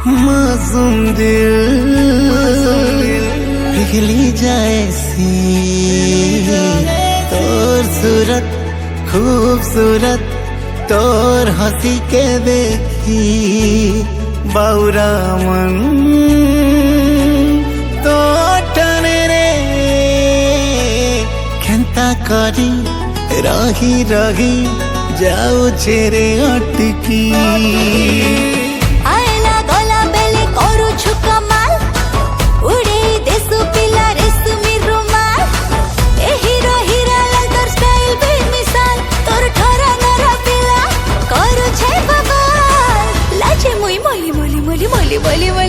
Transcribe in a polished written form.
मासूम दिल पिघली जाए सी तोर सूरत खूबसूरत तोर हंसी के देखी बाउरा मन तो टने रे खेता करी रही रही जाऊ छेरे अटकी बोली बोली बोली